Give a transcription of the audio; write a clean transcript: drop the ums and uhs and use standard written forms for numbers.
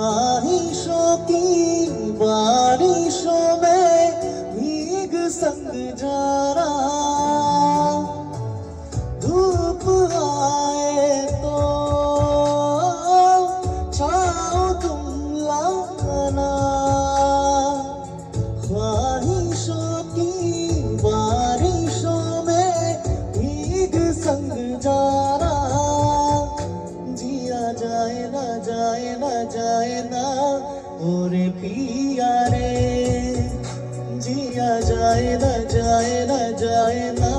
ख्वाहिशों की बारिशों में भीग संग जाना, धूप आए तो छाओ तुम लाना। ख्वाहिशों की बारिशों में भीग संग जाना, जिया जाए ना जाए ना जाए ना ओरे पिया रे, जिया जाए ना जाए ना जाए ना